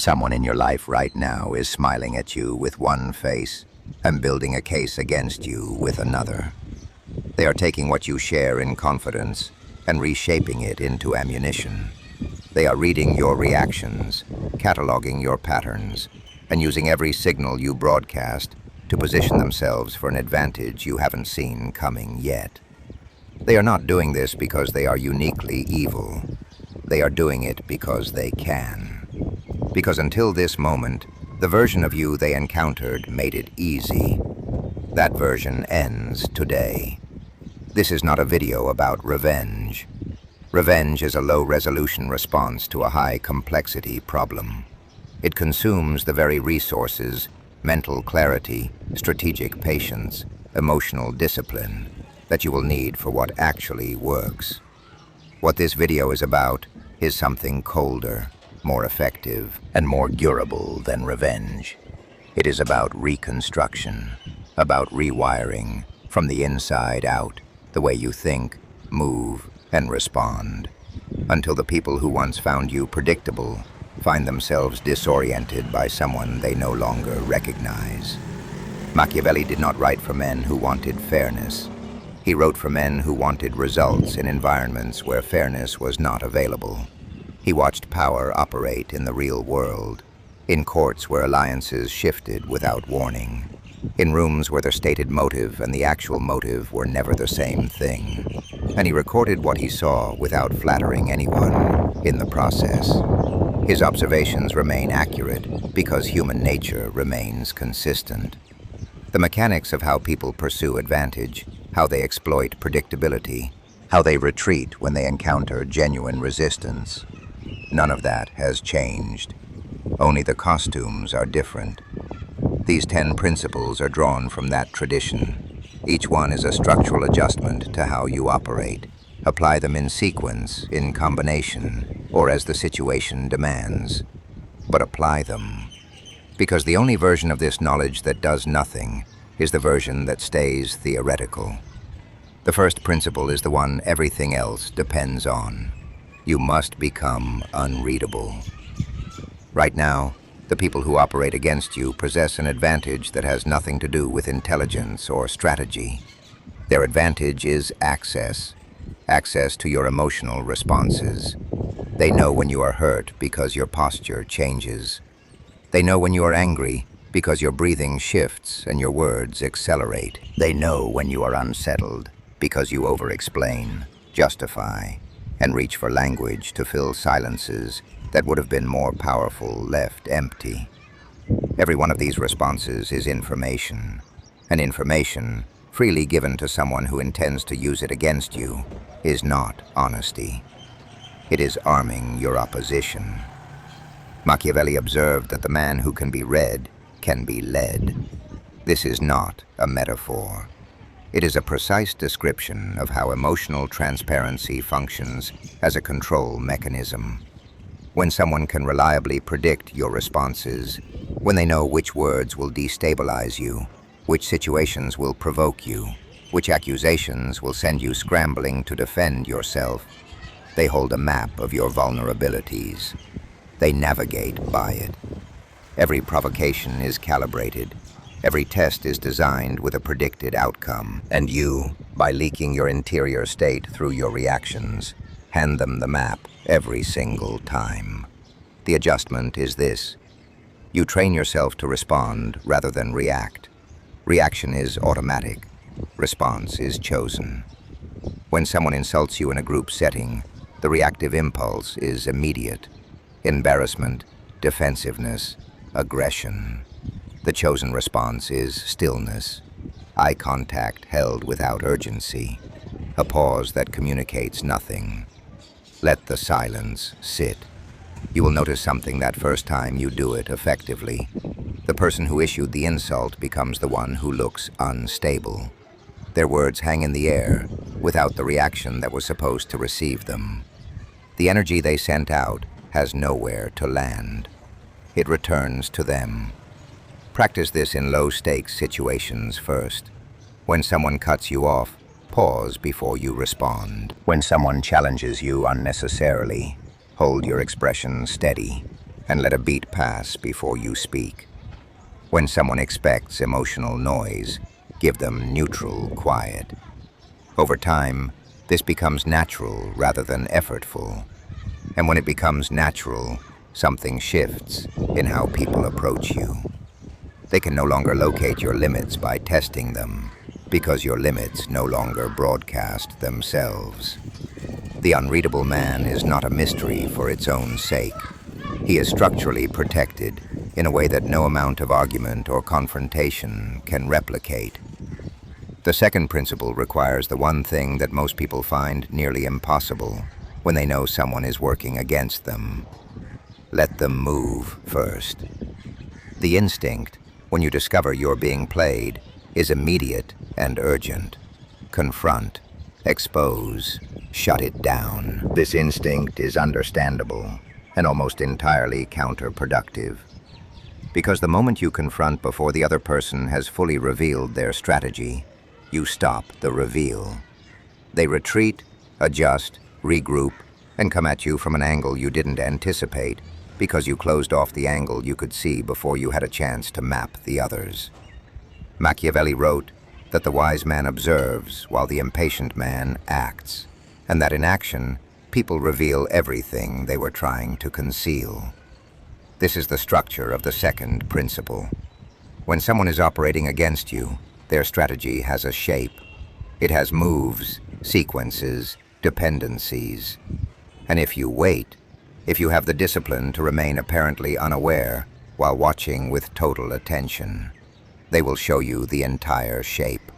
Someone in your life right now is smiling at you with one face and building a case against you with another. They are taking what you share in confidence and reshaping it into ammunition. They are reading your reactions, cataloging your patterns, and using every signal you broadcast to position themselves for an advantage you haven't seen coming yet. They are not doing this because they are uniquely evil. They are doing it because they can. Because until this moment, the version of you they encountered made it easy. That version ends today. This is not a video about revenge. Revenge is a low-resolution response to a high-complexity problem. It consumes the very resources, mental clarity, strategic patience, emotional discipline that you will need for what actually works. What this video is about is something colder, more effective, and more durable than revenge. It is about reconstruction, about rewiring from the inside out the way you think, move, and respond, until the people who once found you predictable find themselves disoriented by someone they no longer recognize. Machiavelli did not write for men who wanted fairness. He wrote for men who wanted results in environments where fairness was not available. He watched power operate in the real world, in courts where alliances shifted without warning, in rooms where the stated motive and the actual motive were never the same thing. And he recorded what he saw without flattering anyone in the process. His observations remain accurate because human nature remains consistent. The mechanics of how people pursue advantage, how they exploit predictability, how they retreat when they encounter genuine resistance, none of that has changed. Only the costumes are different. These 10 principles are drawn from that tradition. Each one is a structural adjustment to how you operate. Apply them in sequence, in combination, or as the situation demands. But apply them. Because the only version of this knowledge that does nothing is the version that stays theoretical. The first principle is the one everything else depends on. You must become unreadable. Right now, the people who operate against you possess an advantage that has nothing to do with intelligence or strategy. Their advantage is access to your emotional responses. They know when you are hurt because your posture changes. They know when you are angry because your breathing shifts and your words accelerate. They know when you are unsettled because you over-explain, justify, and reach for language to fill silences that would have been more powerful left empty. Every one of these responses is information, and information, freely given to someone who intends to use it against you, is not honesty. It is arming your opposition. Machiavelli observed that the man who can be read can be led. This is not a metaphor. It is a precise description of how emotional transparency functions as a control mechanism. When someone can reliably predict your responses, when they know which words will destabilize you, which situations will provoke you, which accusations will send you scrambling to defend yourself, they hold a map of your vulnerabilities. They navigate by it. Every provocation is calibrated. Every test is designed with a predicted outcome, and you, by leaking your interior state through your reactions, hand them the map every single time. The adjustment is this. You train yourself to respond rather than react. Reaction is automatic. Response is chosen. When someone insults you in a group setting, the reactive impulse is immediate. Embarrassment, defensiveness, aggression. The chosen response is stillness, eye contact held without urgency, a pause that communicates nothing. Let the silence sit. You will notice something that first time you do it effectively. The person who issued the insult becomes the one who looks unstable. Their words hang in the air without the reaction that was supposed to receive them. The energy they sent out has nowhere to land. It returns to them. Practice this in low-stakes situations first. When someone cuts you off, pause before you respond. When someone challenges you unnecessarily, hold your expression steady. and let a beat pass before you speak. When someone expects emotional noise, give them neutral quiet. Over time, this becomes natural rather than effortful. And when it becomes natural, something shifts in how people approach you. They can no longer locate your limits by testing them, because your limits no longer broadcast themselves. The unreadable man is not a mystery for its own sake. He is structurally protected in a way that no amount of argument or confrontation can replicate. The second principle requires the one thing that most people find nearly impossible when they know someone is working against them. Let them move first. The instinct, when you discover you're being played, is immediate and urgent. Confront, expose, shut it down. This instinct is understandable and almost entirely counterproductive. Because the moment you confront before the other person has fully revealed their strategy, you stop the reveal. They retreat, adjust, regroup, and come at you from an angle you didn't anticipate because you closed off the angle you could see before you had a chance to map the others. Machiavelli wrote that the wise man observes while the impatient man acts, and that in action, people reveal everything they were trying to conceal. This is the structure of the second principle. When someone is operating against you, their strategy has a shape. It has moves, sequences, dependencies. And if you wait, if you have the discipline to remain apparently unaware while watching with total attention, they will show you the entire shape.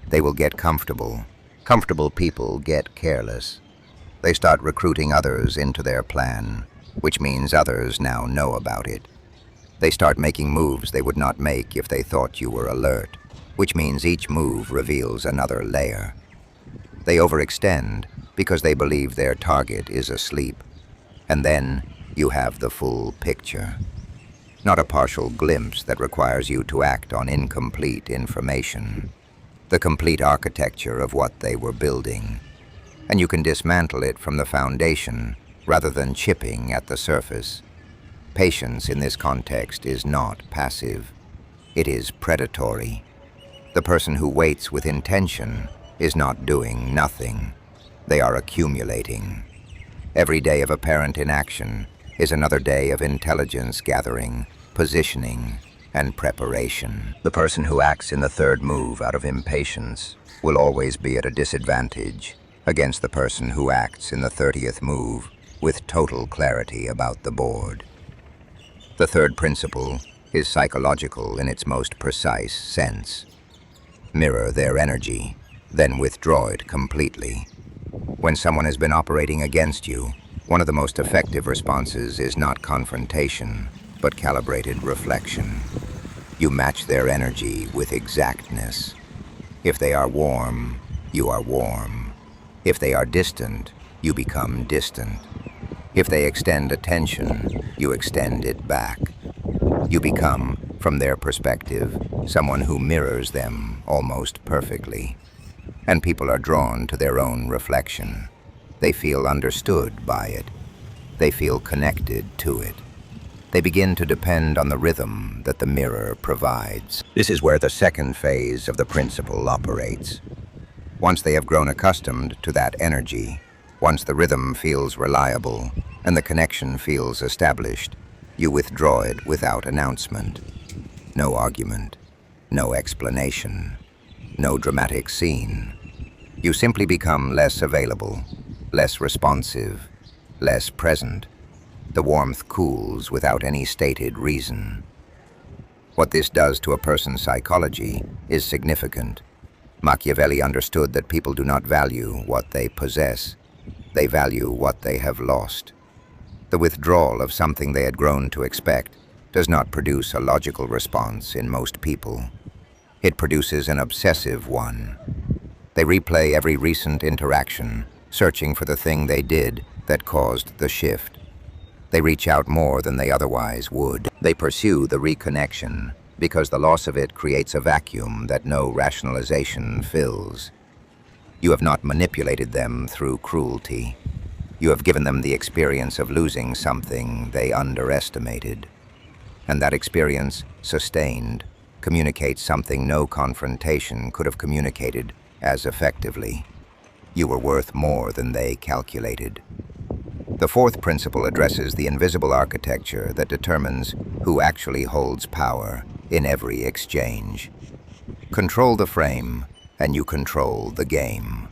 They will get comfortable. Comfortable people get careless. They start recruiting others into their plan, which means others now know about it. They start making moves they would not make if they thought you were alert, which means each move reveals another layer. They overextend because they believe their target is asleep. And then you have the full picture. Not a partial glimpse that requires you to act on incomplete information. The complete architecture of what they were building. And you can dismantle it from the foundation rather than chipping at the surface. Patience in this context is not passive. It is predatory. The person who waits with intention is not doing nothing. They are accumulating. Every day of apparent inaction is another day of intelligence gathering, positioning, and preparation. The person who acts in the third move out of impatience will always be at a disadvantage against the person who acts in the 30th move with total clarity about the board. The third principle is psychological in its most precise sense. Mirror their energy, then withdraw it completely. When someone has been operating against you, one of the most effective responses is not confrontation, but calibrated reflection. You match their energy with exactness. If they are warm, you are warm. If they are distant, you become distant. If they extend attention, you extend it back. You become, from their perspective, someone who mirrors them almost perfectly. And people are drawn to their own reflection. They feel understood by it. They feel connected to it. They begin to depend on the rhythm that the mirror provides. This is where the second phase of the principle operates. Once they have grown accustomed to that energy, once the rhythm feels reliable and the connection feels established, you withdraw it without announcement. No argument, no explanation, no dramatic scene. You simply become less available, less responsive, less present. The warmth cools without any stated reason. What this does to a person's psychology is significant. Machiavelli understood that people do not value what they possess. They value what they have lost. The withdrawal of something they had grown to expect does not produce a logical response in most people. It produces an obsessive one. They replay every recent interaction, searching for the thing they did that caused the shift. They reach out more than they otherwise would. They pursue the reconnection because the loss of it creates a vacuum that no rationalization fills. You have not manipulated them through cruelty. You have given them the experience of losing something they underestimated. And that experience, sustained, communicates something no confrontation could have communicated as effectively. You were worth more than they calculated. The fourth principle addresses the invisible architecture that determines who actually holds power in every exchange. Control the frame, and you control the game.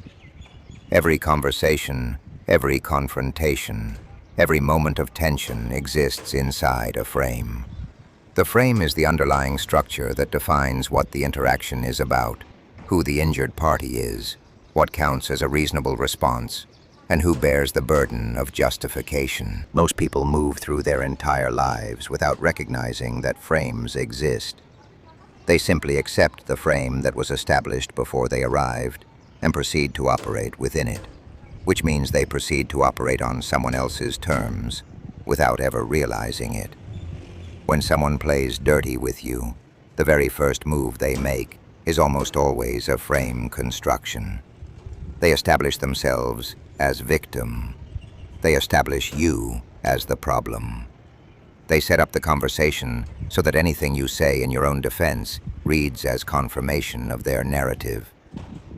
Every conversation, every confrontation, every moment of tension exists inside a frame. The frame is the underlying structure that defines what the interaction is about, who the injured party is, what counts as a reasonable response, and who bears the burden of justification. Most people move through their entire lives without recognizing that frames exist. They simply accept the frame that was established before they arrived and proceed to operate within it, which means they proceed to operate on someone else's terms without ever realizing it. When someone plays dirty with you, the very first move they make is almost always a frame construction. They establish themselves as victim. They establish you as the problem. They set up the conversation so that anything you say in your own defense reads as confirmation of their narrative.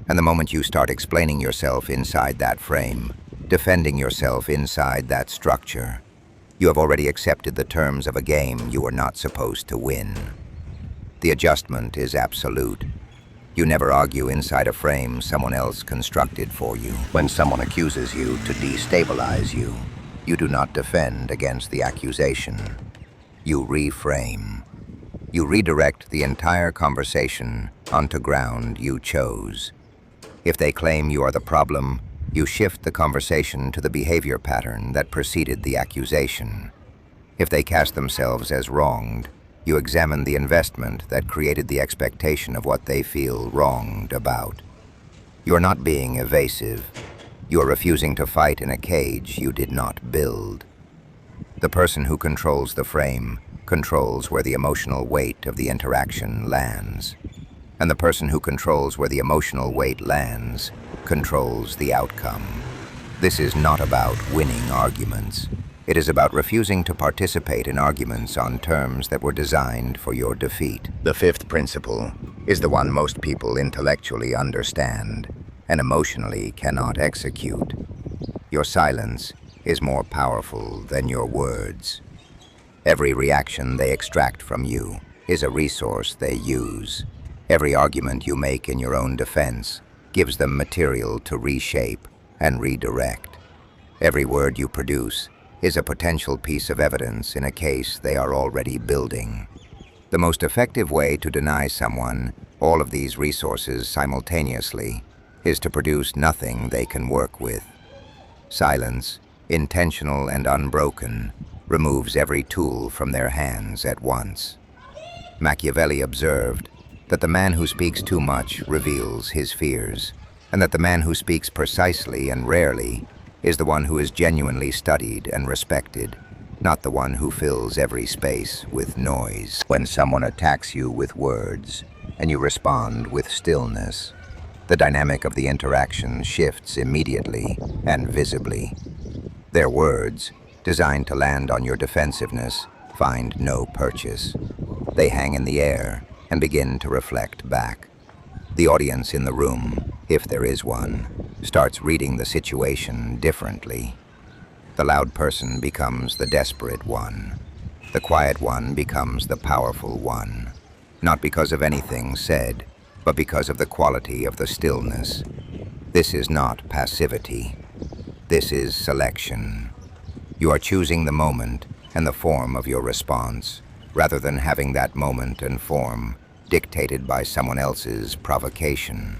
And the moment you start explaining yourself inside that frame, defending yourself inside that structure, you have already accepted the terms of a game you are not supposed to win. The adjustment is absolute. You never argue inside a frame someone else constructed for you. When someone accuses you to destabilize you, you do not defend against the accusation. You reframe. You redirect the entire conversation onto ground you chose. If they claim you are the problem, you shift the conversation to the behavior pattern that preceded the accusation. If they cast themselves as wronged, you examine the investment that created the expectation of what they feel wronged about. You are not being evasive. You are refusing to fight in a cage you did not build. The person who controls the frame controls where the emotional weight of the interaction lands. And the person who controls where the emotional weight lands controls the outcome. This is not about winning arguments. It is about refusing to participate in arguments on terms that were designed for your defeat. The fifth principle is the one most people intellectually understand and emotionally cannot execute. Your silence is more powerful than your words. Every reaction they extract from you is a resource they use. Every argument you make in your own defense gives them material to reshape and redirect. Every word you produce is a potential piece of evidence in a case they are already building. The most effective way to deny someone all of these resources simultaneously is to produce nothing they can work with. Silence, intentional and unbroken, removes every tool from their hands at once. Machiavelli observed that the man who speaks too much reveals his fears, and that the man who speaks precisely and rarely is the one who is genuinely studied and respected, not the one who fills every space with noise. When someone attacks you with words, and you respond with stillness, the dynamic of the interaction shifts immediately and visibly. Their words, designed to land on your defensiveness, find no purchase. They hang in the air and begin to reflect back. The audience in the room, if there is one, starts reading the situation differently. The loud person becomes the desperate one. The quiet one becomes the powerful one, not because of anything said, but because of the quality of the stillness. This is not passivity. This is selection. You are choosing the moment and the form of your response, rather than having that moment and form dictated by someone else's provocation.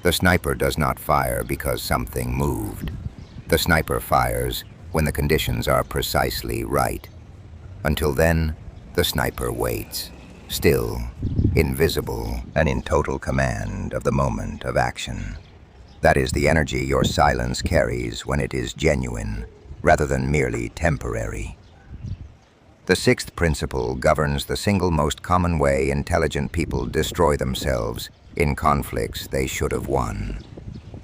The sniper does not fire because something moved. The sniper fires when the conditions are precisely right. Until then, the sniper waits, still, invisible, and in total command of the moment of action. That is the energy your silence carries when it is genuine, rather than merely temporary. The sixth principle governs the single most common way intelligent people destroy themselves in conflicts they should have won.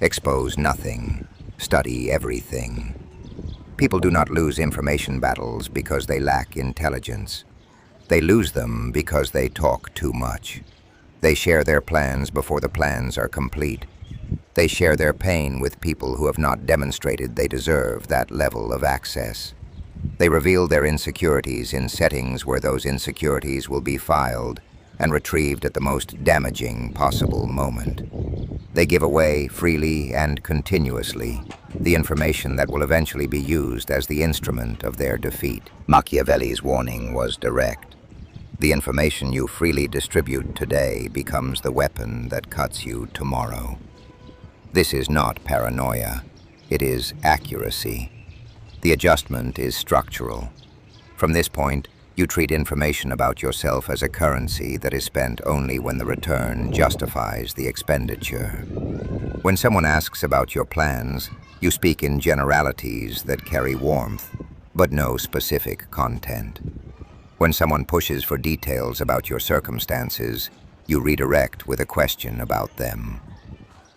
Expose nothing, study everything. People do not lose information battles because they lack intelligence. They lose them because they talk too much. They share their plans before the plans are complete. They share their pain with people who have not demonstrated they deserve that level of access. They reveal their insecurities in settings where those insecurities will be filed and retrieved at the most damaging possible moment. They give away freely and continuously the information that will eventually be used as the instrument of their defeat. Machiavelli's warning was direct. The information you freely distribute today becomes the weapon that cuts you tomorrow. This is not paranoia. It is accuracy. The adjustment is structural. From this point, you treat information about yourself as a currency that is spent only when the return justifies the expenditure. When someone asks about your plans, you speak in generalities that carry warmth, but no specific content. When someone pushes for details about your circumstances, you redirect with a question about them.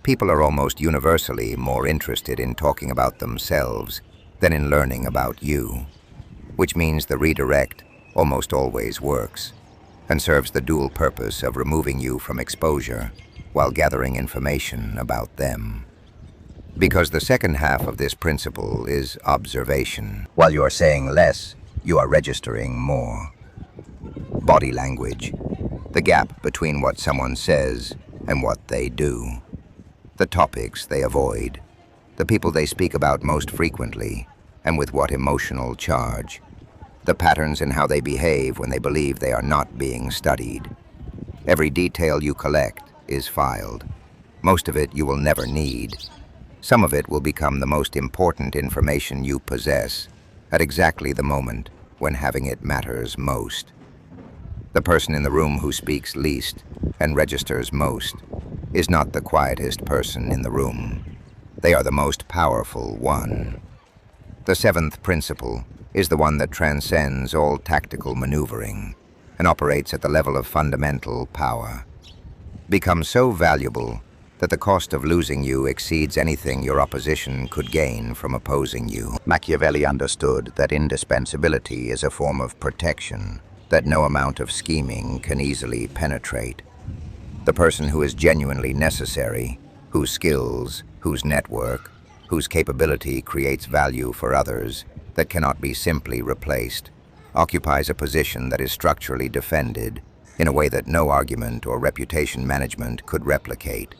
People are almost universally more interested in talking about themselves than in learning about you, which means the redirect almost always works and serves the dual purpose of removing you from exposure while gathering information about them. Because the second half of this principle is observation. While you are saying less, you are registering more. Body language, the gap between what someone says and what they do. The topics they avoid, the people they speak about most frequently, and with what emotional charge. The patterns in how they behave when they believe they are not being studied. Every detail you collect is filed. Most of it you will never need. Some of it will become the most important information you possess at exactly the moment when having it matters most. The person in the room who speaks least and registers most is not the quietest person in the room. They are the most powerful one. The seventh principle is the one that transcends all tactical maneuvering and operates at the level of fundamental power. Become so valuable that the cost of losing you exceeds anything your opposition could gain from opposing you. Machiavelli understood that indispensability is a form of protection that no amount of scheming can easily penetrate. The person who is genuinely necessary, whose skills, whose network, whose capability creates value for others that cannot be simply replaced, occupies a position that is structurally defended in a way that no argument or reputation management could replicate.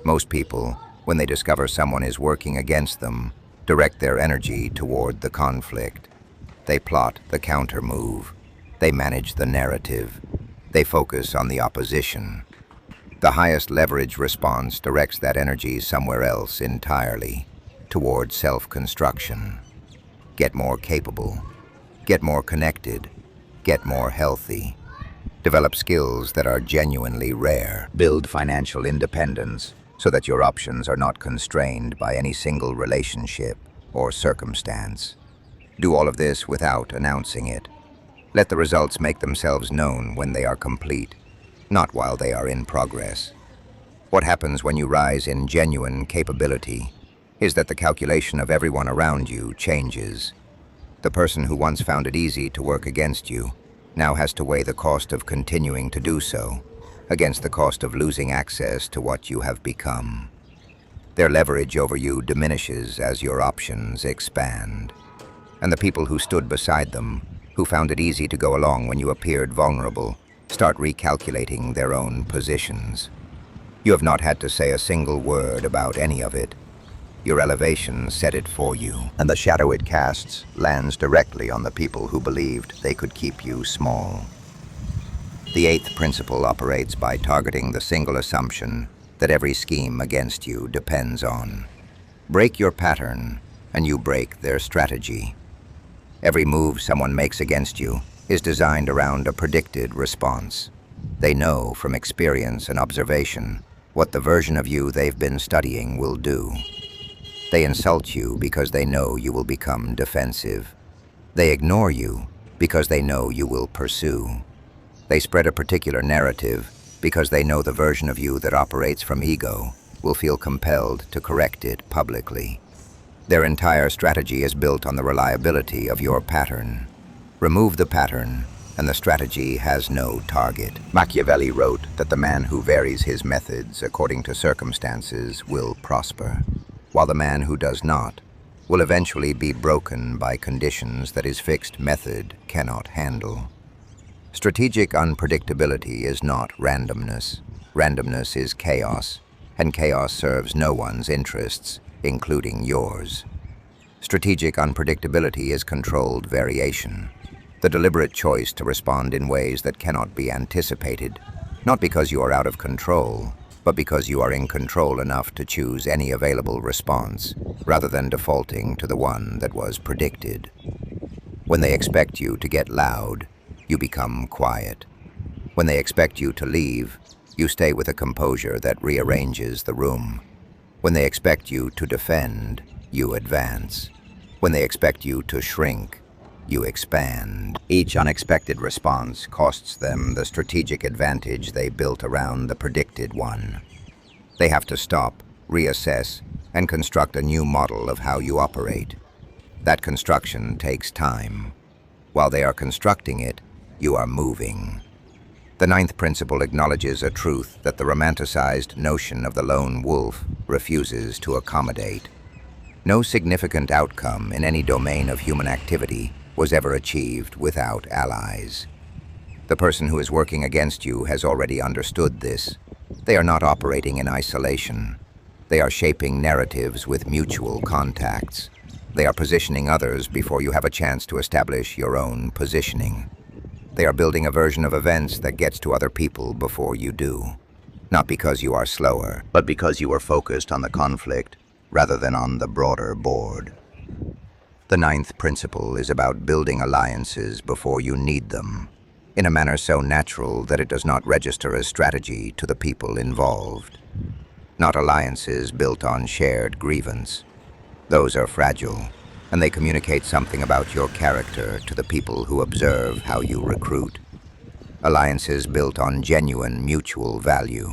Most people, when they discover someone is working against them, direct their energy toward the conflict. They plot the counter move. They manage the narrative. They focus on the opposition. The highest leverage response directs that energy somewhere else entirely, toward self-construction. Get more capable. Get more connected. Get more healthy. Develop skills that are genuinely rare. Build financial independence so that your options are not constrained by any single relationship or circumstance. Do all of this without announcing it. Let the results make themselves known when they are complete, not while they are in progress. What happens when you rise in genuine capability is that the calculation of everyone around you changes. The person who once found it easy to work against you now has to weigh the cost of continuing to do so against the cost of losing access to what you have become. Their leverage over you diminishes as your options expand. And the people who stood beside them, who found it easy to go along when you appeared vulnerable, start recalculating their own positions. You have not had to say a single word about any of it. Your elevation set it for you, and the shadow it casts lands directly on the people who believed they could keep you small. The eighth principle operates by targeting the single assumption that every scheme against you depends on. Break your pattern, and you break their strategy. Every move someone makes against you is designed around a predicted response. They know from experience and observation what the version of you they've been studying will do. They insult you because they know you will become defensive. They ignore you because they know you will pursue. They spread a particular narrative because they know the version of you that operates from ego will feel compelled to correct it publicly. Their entire strategy is built on the reliability of your pattern. Remove the pattern, and the strategy has no target. Machiavelli wrote that the man who varies his methods according to circumstances will prosper, while the man who does not will eventually be broken by conditions that his fixed method cannot handle. Strategic unpredictability is not randomness. Randomness is chaos, and chaos serves no one's interests, including yours. Strategic unpredictability is controlled variation, the deliberate choice to respond in ways that cannot be anticipated, not because you are out of control, but because you are in control enough to choose any available response, rather than defaulting to the one that was predicted. When they expect you to get loud, you become quiet. When they expect you to leave, you stay with a composure that rearranges the room. When they expect you to defend, you advance. When they expect you to shrink, you expand. Each unexpected response costs them the strategic advantage they built around the predicted one. They have to stop, reassess, and construct a new model of how you operate. That construction takes time. While they are constructing it, you are moving. The ninth principle acknowledges a truth that the romanticized notion of the lone wolf refuses to accommodate. No significant outcome in any domain of human activity was ever achieved without allies. The person who is working against you has already understood this. They are not operating in isolation. They are shaping narratives with mutual contacts. They are positioning others before you have a chance to establish your own positioning. They are building a version of events that gets to other people before you do. Not because you are slower, but because you are focused on the conflict rather than on the broader board. The ninth principle is about building alliances before you need them, in a manner so natural that it does not register as strategy to the people involved. Not alliances built on shared grievance. Those are fragile, and they communicate something about your character to the people who observe how you recruit. Alliances built on genuine mutual value,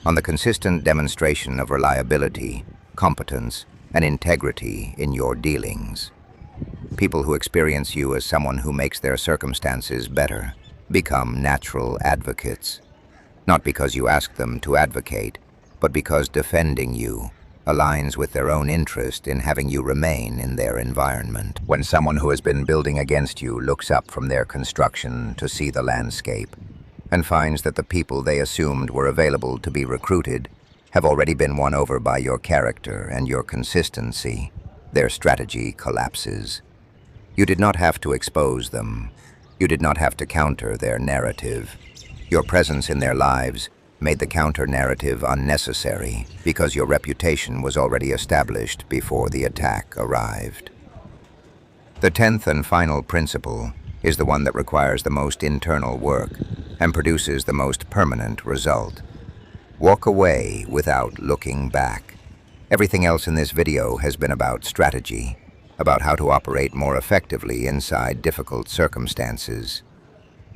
on the consistent demonstration of reliability, competence, and integrity in your dealings. People who experience you as someone who makes their circumstances better become natural advocates, not because you ask them to advocate, but because defending you aligns with their own interest in having you remain in their environment. When someone who has been building against you looks up from their construction to see the landscape and finds that the people they assumed were available to be recruited have already been won over by your character and your consistency, their strategy collapses. You did not have to expose them. You did not have to counter their narrative. Your presence in their lives made the counter-narrative unnecessary because your reputation was already established before the attack arrived. The 10th and final principle is the one that requires the most internal work and produces the most permanent result. Walk away without looking back. Everything else in this video has been about strategy, about how to operate more effectively inside difficult circumstances.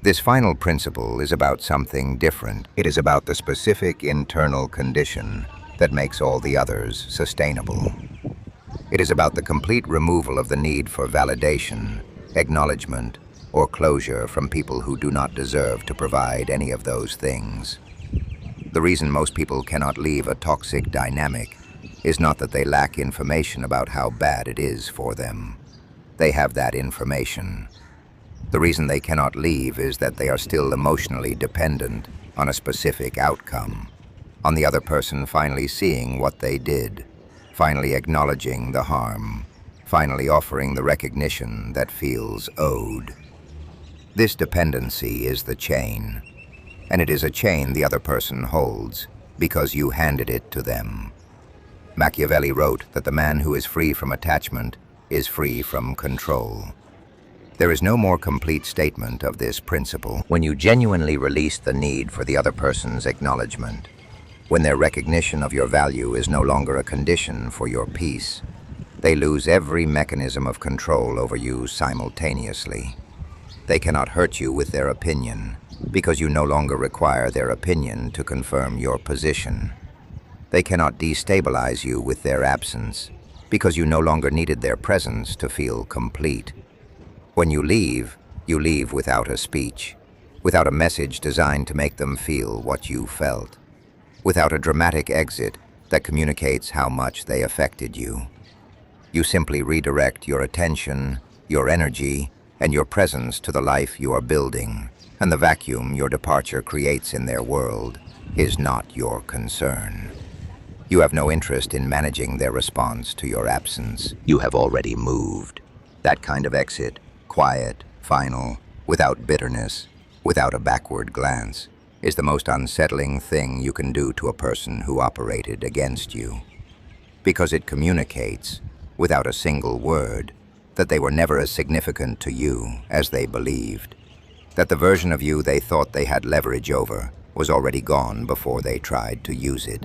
This final principle is about something different. It is about the specific internal condition that makes all the others sustainable. It is about the complete removal of the need for validation, acknowledgement, or closure from people who do not deserve to provide any of those things. The reason most people cannot leave a toxic dynamic is not that they lack information about how bad it is for them. They have that information. The reason they cannot leave is that they are still emotionally dependent on a specific outcome, on the other person finally seeing what they did, finally acknowledging the harm, finally offering the recognition that feels owed. This dependency is the chain, and it is a chain the other person holds because you handed it to them. Machiavelli wrote that the man who is free from attachment is free from control. There is no more complete statement of this principle when you genuinely release the need for the other person's acknowledgement, when their recognition of your value is no longer a condition for your peace. They lose every mechanism of control over you simultaneously. They cannot hurt you with their opinion because you no longer require their opinion to confirm your position. They cannot destabilize you with their absence because you no longer needed their presence to feel complete. When you leave without a speech, without a message designed to make them feel what you felt, without a dramatic exit that communicates how much they affected you. You simply redirect your attention, your energy, and your presence to the life you are building, and the vacuum your departure creates in their world is not your concern. You have no interest in managing their response to your absence. You have already moved. That kind of exit, quiet, final, without bitterness, without a backward glance, is the most unsettling thing you can do to a person who operated against you. Because it communicates, without a single word, that they were never as significant to you as they believed, that the version of you they thought they had leverage over was already gone before they tried to use it,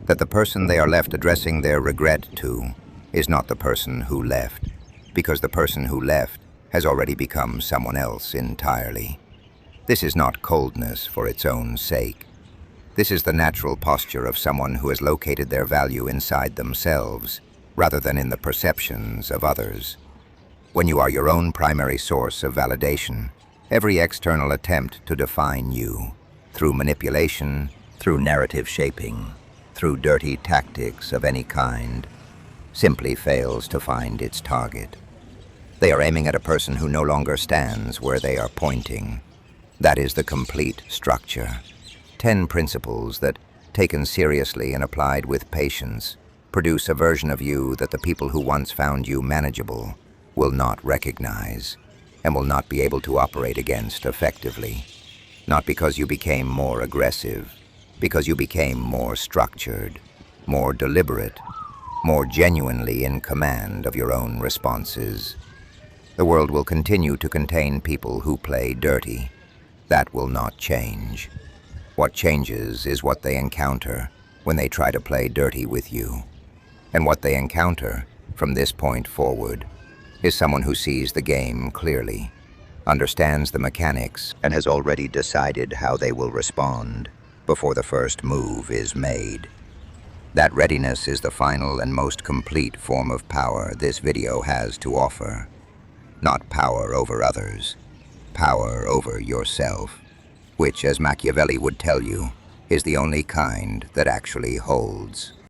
that the person they are left addressing their regret to is not the person who left, because the person who left has already become someone else entirely. This is not coldness for its own sake. This is the natural posture of someone who has located their value inside themselves, rather than in the perceptions of others. When you are your own primary source of validation, every external attempt to define you, through manipulation, through narrative shaping, through dirty tactics of any kind, simply fails to find its target. They are aiming at a person who no longer stands where they are pointing. That is the complete structure. 10 principles that, taken seriously and applied with patience, produce a version of you that the people who once found you manageable will not recognize and will not be able to operate against effectively. Not because you became more aggressive, because you became more structured, more deliberate, more genuinely in command of your own responses. The world will continue to contain people who play dirty. That will not change. What changes is what they encounter when they try to play dirty with you. And what they encounter, from this point forward, is someone who sees the game clearly, understands the mechanics, and has already decided how they will respond before the first move is made. That readiness is the final and most complete form of power this video has to offer. Not power over others, power over yourself, which, as Machiavelli would tell you, is the only kind that actually holds.